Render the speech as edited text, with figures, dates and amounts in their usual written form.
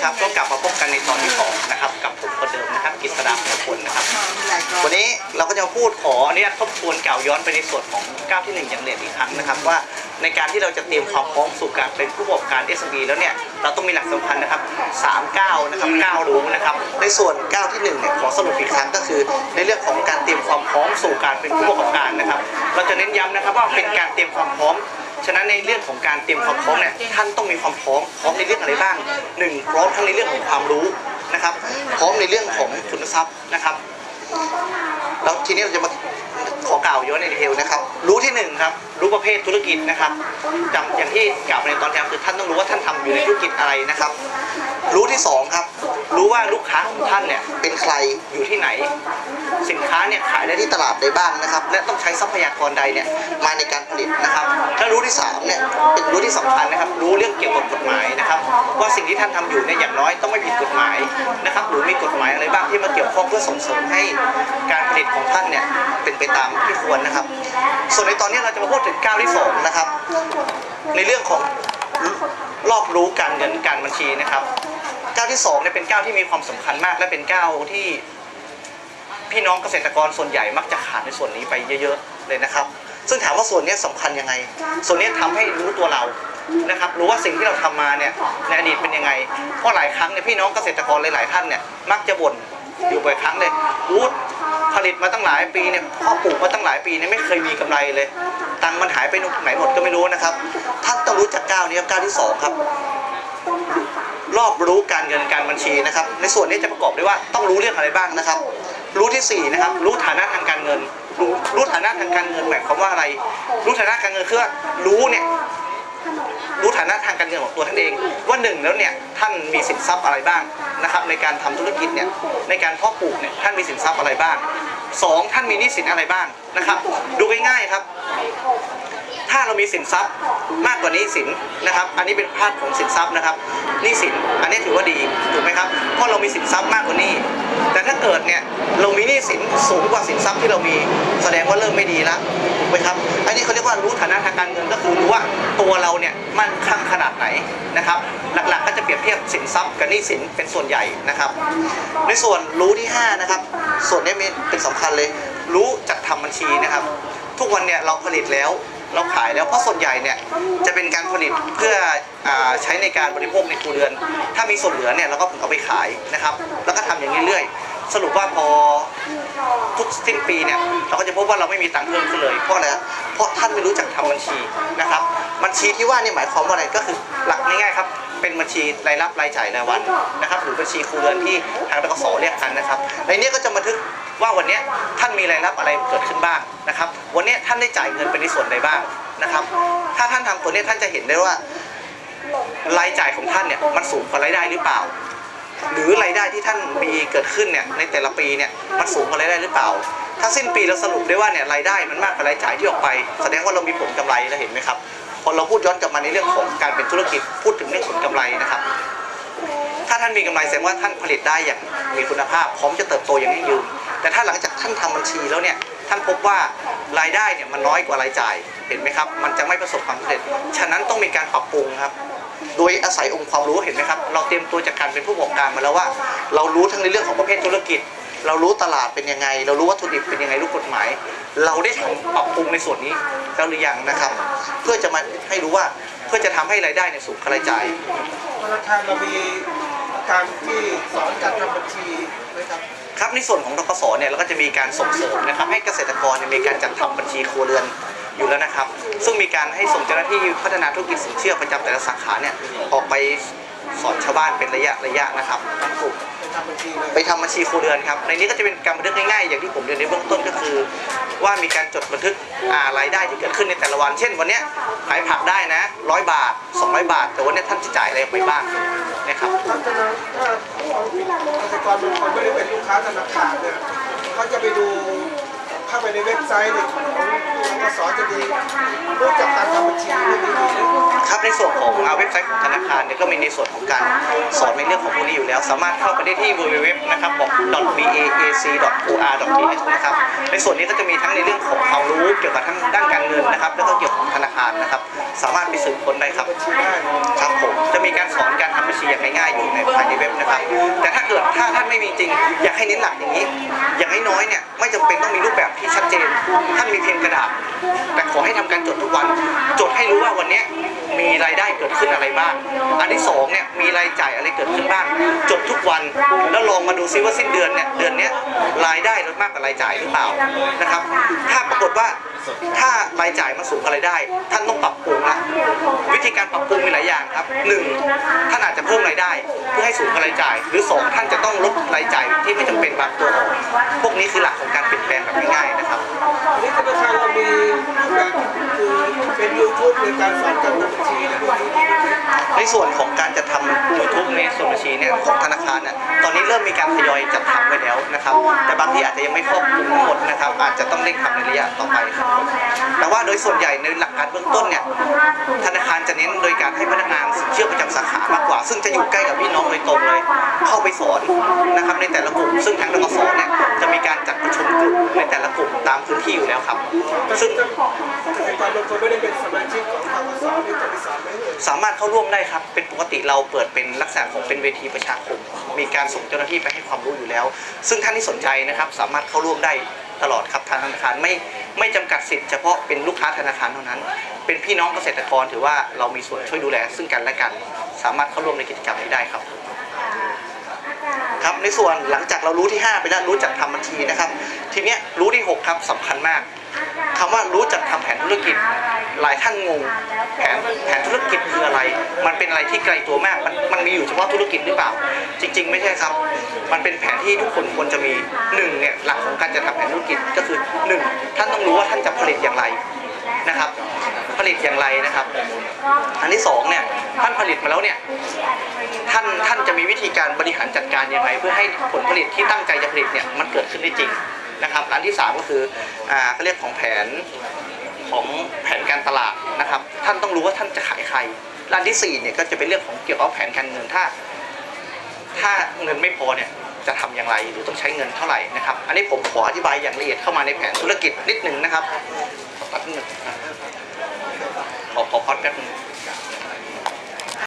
ครับก็กลับมาพบกันในตอนที่2นะครับกับผมคนเดิมนะครับกฤษดาพงศ์พลนะครับวันนี้เราก็จะมาพูดขอเนี่ยทบทวนกล่าวย้อนไปในส่วนของก้าวที่1อย่างละเอียดอีกครั้งนะครับว่าในการที่เราจะเตรียมความพร้อมสู่การเป็นผู้ประกอบการ SME แล้วเนี่ยเราต้องมีหลักสำคัญนะครับ3ก้าวนะครับ9รู้นะครับในส่วนก้าวที่1เนี่ยขอสรุปอีกครั้งก็คือในเรื่องของการเตรียมความพร้อมสู่การเป็นผู้ประกอบการนะครับเราจะเน้นย้ำนะครับว่าเป็นการเตรียมความพร้อมฉะนั้นในเรื่องของการเตรียมความพร้อมเนี่ยท่านต้องมีความพร้อมในเรื่องอะไรบ้าง1พร้อมทั้งในเรื่องของความรู้นะครับพร้อมในเรื่องของทุนทรัพย์นะครับแล้วทีนี้เราจะมาขอกล่าวย้อนในดีเทลนะครับรู้ที่1ครับรู้ประเภทธุรกิจนะครับอย่างที่กล่าวไปในตอนที่แล้วคือท่านต้องรู้ว่าท่านทำอยู่ในธุรกิจอะไรนะครับรู้ที่2ครับรู้ว่าลูกค้าของท่านเนี่ยเป็นใครอยู่ที่ไหนสินค้าเนี่ยขายได้ที่ตลาดใดบ้างนะครับและต้องใช้ทรัพยากรใดเนี่ยมาในการผลิตนะครับและรู้ที่3เนี่ยเป็นรู้ที่สำคัญนะครับรู้เรื่องเกี่ยวกับกฎหมายนะครับว่าสิ่งที่ท่านทำอยู่เนี่ยอย่างน้อยต้องไม่ผิดกฎหมายนะครับหรือมีกฎหมายอะไรบ้างที่มาเกี่ยวข้องเพื่อส่งเสริมให้การผลิตของท่านเนี่ยเป็นไปตามที่ควรนะครับส่วนในตอนนี้เราจะมาพูดถึงก้าวที่2นะครับในเรื่องของรอบรู้การเงินการบัญชีนะครับก้าวที่2เนี่ยเป็นก้าวที่มีความสำคัญมากและเป็นก้าวที่พี่น้องเกษตรกรส่วนใหญ่มักจะขาดในส่วนนี้ไปเยอะๆเลยนะครับซึ่งถามว่าส่วนนี้สำคัญยังไงส่วนนี้ทำให้รู้ตัวเรานะครับรู้ว่าสิ่งที่เราทำมาเนี่ยในอดีตเป็นยังไงเพราะหลายครั้งเนี่ยพี่น้องเกษตรกรหลายๆท่านเนี่ยมักจะบ่นอยู่บ่อยครั้งเลยผลิตมาตั้งหลายปีเนี่ยพ่อปลูกมาตั้งหลายปีเนี่ยไม่เคยมีกำไรเลยตังค์มันหายไปไหนหมดก็ไม่รู้นะครับท่านต้องรู้จักก้าวนี้ก้าวที่2ครับรอบรู้การเงินการบัญชีนะครับในส่วนนี้จะประกอบด้วยว่าต้องรู้เรื่องอะไรบ้างนะครับรู้ที่4นะครับรู้ฐานะทางการเงินรู้ฐานะทางการเงินหมายความว่าอะไรรู้ฐานะการเงินคือรู้ฐานะทางการเงินของตัวท่านเองว่า1แล้วเนี่ยท่านมีสินทรัพย์อะไรบ้างนะครับในการทำธุรกิจเนี่ยในการเพาะปลูกเนี่ยท่านมีสินทรัพย์อะไรบ้าง2ท่านมีหนี้สินอะไรบ้างนะครับดูง่ายๆครับถ้าเรามีสินทรัพย์มากกว่าหนี้สินนะครับอันนี้เป็นภาพของสินทรัพย์นะครับหนี้สินอันนี้ถือว่าดีถูกไหมครับเพราะเรามีสินทรัพย์มากกว่านี้แต่ถ้าเกิดเนี่ยเรามีหนี้สินสูงกว่าสินทรัพย์ที่เรามีแสดงว่าเริ่มไม่ดีแล้วถูกไหมครับอันนี้เขาเรียกว่ารู้ฐานะทางการเงินก็คือรู้ว่าตัวเราเนี่ยมั่นคงขนาดไหนนะครับหลักๆก็จะเปรียบเทียบสินทรัพย์กับหนี้สินเป็นส่วนใหญ่นะครับในส่วนรู้ที่5นะครับส่วนนี้เป็นสำคัญเลยรู้จัดทำบัญชีนะครับทุกวันเนี่ยเราผลิตแล้วเราขายแล้วเพราะส่วนใหญ่เนี่ยจะเป็นการผลิตเพื่อใช้ในการบริโภคในครัวเรือนถ้ามีส่วนเหลือเนี่ยเราก็เอาไปขายนะครับแล้วก็ทำอย่างนี้เรื่อยสรุปว่าพอทุกสิ้นปีเนี่ยเราก็จะพบว่าเราไม่มีตังค์เพิ่มขึ้นเลยเพราะอะไรเพราะท่านไม่รู้จักทำบัญชีนะครับบัญชีที่ว่านี่หมายความว่าอะไรก็คือหลักง่ายๆครับเป็นบัญชีรายรับรายจ่ายรายวันนะครับหรือบัญชีครัวเรือนที่ทางธกส.เรียกกันนะครับในนี้ก็จะบันทึกว่าวันนี้ท่านมีรายรับอะไรเกิดขึ้นบ้างนะครับวันนี้ท่านได้จ่ายเงินไปในส่วนใดบ้างนะครับถ้าท่านทำตัวนี้ท่านจะเห็นได้ว่ารายจ่ายของท่านเนี่ยมันสูงกว่ารายได้หรือเปล่าหรือรายได้ที่ท่านมีเกิดขึ้นเนี่ยในแต่ละปีเนี่ยมันสูงกว่ารายได้หรือเปล่าถ้าสิ้นปีเราสรุปได้ว่าเนี่ยรายได้มันมากกว่ารายจ่ายที่ออกไปแสดงว่าเรามีผลกำไรแล้วเห็นไหมครับพอเราพูดย้อนกลับมาในเรื่องของการเป็นธุรกิจพูดถึงเรื่องผลกำไรนะครับถ้าท่านมีกำไรแสดงว่าท่านผลิตได้อย่างมีคุณภาพพร้อมจะเติบโตอย่างยั่งยืนแต่ถ้าหลังจากท่านทำบัญชีแล้วเนี่ยท่านพบว่ารายได้เนี่ยมันน้อยกว่ารายจ่ายเห็นไหมครับมันจะไม่ประสบความสำเร็จฉะนั้นต้องมีการปรับปรุงครับโดยอาศัยองค์ความรู้เห็นไหมครับเราเตรียมตัวจากการเป็นผู้ประกอบการมาแล้วว่าเรารู้ทั้งในเรื่องของประเภทธุรกิจเรารู้ตลาดเป็นยังไงเรารู้วัตถุดิบเป็นยังไงรู้กฎหมายเราได้ทำปรับปรุงในส่วนนี้แล้วหรือยังนะครับเพื่อจะมาให้รู้ว่าเพื่อจะทำให้รายได้ในสูงกว่ารายจ่ายธนาคารเรามีการที่สอนการทำบัญชีไหมครับครับในส่วนของธกส.เนี่ยเราก็จะมีการส่งเสริมนะครับให้เกษตรกรมีการจัดทำบัญชีครัวเรือนอยู่แล้วนะครับซึ่งมีการให้ส่งเจ้าหน้าที่พัฒนาธุรกิจสินเชื่อประจำแต่ละสาขาเนี่ยออกไปสอนชาวบ้านเป็นระยะนะครับไปทำบัญชีครัวเรือนครับในนี้ก็จะเป็นการบันทึกง่ายๆอย่างที่ผมเรียนในเบื้องต้นก็คือว่ามีการจดบันทึกรายได้ที่เกิดขึ้นในแต่ละวันเช่นวันนี้ขายผักได้นะ100 บาท200 บาทแต่วันนี้ท่านจะจ่ายอะไรไปบ้างนะครับถ้าเกษตรกรบางคนไม่ได้เป็นลูกค้าธนาคารเนี่ยเขาจะไปดูเข้าไปในเว็บไซต์ของธนาคาร สจะดีรู้จักการทำบัญชีไม่ดีครับในส่วนของเว็บไซต์ของธนาคารเนี่ยก็มีในส่วนของการสอนในเรื่องของพวกนี้อยู่แล้วสามารถเข้าไปได้ที่ www นะครับบอก .baac.or.th นะครับในส่วนนี้ก็จะมีทั้งในเรื่องของความรู้เกี่ยวกับทั้งด้านการเงินนะครับแล้วก็เกี่ยวกับธนาคารนะครับสามารถไปสืบค้นได้ครับครับผมจะมีการสอนการทำบัญชีอย่างง่ายๆอยู่ในภายในเว็บนะครับแต่ถ้าเกิดถ้าท่านไม่มีจริงอยากให้เน้นหลักอย่างนี้อย่างน้อยๆเนี่ยไม่จำเป็นต้องมีรูปแบบที่ชัดเจนท่านมีเพียงกระดาษแต่ขอให้ทำการจดทุกวันจดให้รู้ว่าวันนี้มีรายได้เกิดขึ้นอะไรบ้างอันที่สองเนี่ยมีรายจ่ายอะไรเกิดขึ้นบ้างจดทุกวันแล้วลองมาดูซิว่าสิ้นเดือนเนี่ยเดือนนี้รายได้ลดมากกว่ารายจ่ายหรือเปล่านะครับถ้าปรากฏว่าถ้ารายจ่ายมันสูงกว่ารายได้ท่านต้องปรับปรุงละวิธีการปรับปรุงมีหลายอย่างครับ1ท่านอาจจะเพิ่มรายได้เพื่อให้สูงกว่ารายจ่ายหรือ2ท่านจะต้องลดรายจ่ายที่ไม่จำเป็นบางตัวออกพวกนี้คือหลักของการเปลี่ยนแปลงแบบง่ายๆนะครับนี่ธนาคารเรามีแบบคือเป็น YouTube ในการสอนการทำบัญชีอะไรพวกนี้ในส่วนของการจัดทำ YouTube ในส่วนบัญชีเนี่ยของธนาคารเนี่ยตอนนี้เริ่มมีการทยอยจัดทำไปแล้วนะครับแต่บางที่อาจจะยังไม่ครอบคลุมทั้งหมดนะครับอาจจะต้องเร่งทำในระยะต่อไปครับแต่ว่าโดยส่วนใหญ่ในหลักการเบื้องต้นเนี่ยธนาคารจะเน้นโดยการให้พนักงานสินเชื่อประจำสาขามากกว่าซึ่งจะอยู่ใกล้กับพี่น้องโดยตรงเลยเข้าไปสอนนะครับในแต่ละกลุ่มซึ่งทางธกสเนี่ยจะมีการจัดประชุมกลุ่มในแต่ละกลุ่มตามพื้นที่อยู่แล้วครับซึ่งการลงทุนไม่ได้เป็นสมาชิกของธกสนี่จะไปสอนได้เลยสามารถเข้าร่วมได้ครับเป็นปกติเราเปิดเป็นลักษณะของเป็นเวทีประชาคมมีการส่งเจ้าหน้าที่ไปให้ความรู้อยู่แล้วซึ่งท่านที่สนใจนะครับสามารถเข้าร่วมได้ตลอดครับทางธนาคารไม่จำกัดสิทธิ์เฉพาะเป็นลูกค้าธนาคารเท่านั้นเป็นพี่น้องเกษตรกรถือว่าเรามีส่วนช่วยดูแลซึ่งกันและกันสามารถเข้าร่วมในกิจกรรมนี้ได้ครับครับในส่วนหลังจากเรารู้ที่5ไปแล้วรู้จักทำบัญชีนะครับทีนี้รู้ที่6ครับสำคัญมากคำว่ารู้จักทำแผนธุรกิจหลายท่านงงแผนธุรกิจคืออะไรมันเป็นอะไรที่ไกลตัวมากมันมีอยู่เฉพาะธุรกิจหรือเปล่าจริงๆไม่ใช่ครับมันเป็นแผนที่ทุกคนควรจะมี1เนี่ยหลักของการจะทำแผนธุรกิจก็คือ1ท่านต้องรู้ว่าท่านจะผลิตอย่างไรนะครับผลิตอย่างไรนะครับอันที่2เนี่ยท่านผลิตมาแล้วเนี่ยท่านจะมีวิธีการบริหารจัดการยังไงเพื่อให้ผลผลิตที่ตั้งใจจะผลิตเนี่ยมันเกิดขึ้นได้จริงนะครับอันที่3ก็คือเขาเรียกของแผนการตลาดนะครับท่านต้องรู้ว่าท่านจะขายใครอันที่4เนี่ยก็จะเป็นเรื่องของเกี่ยวกับแผนการเงินถ้าเงินไม่พอเนี่ยจะทำอย่างไรหรือต้องใช้เงินเท่าไหร่นะครับอันนี้ผมขออธิบายอย่างละเอียดเข้ามาในแผนธุรกิจนิดนึงนะครับขอพักแป๊บนึง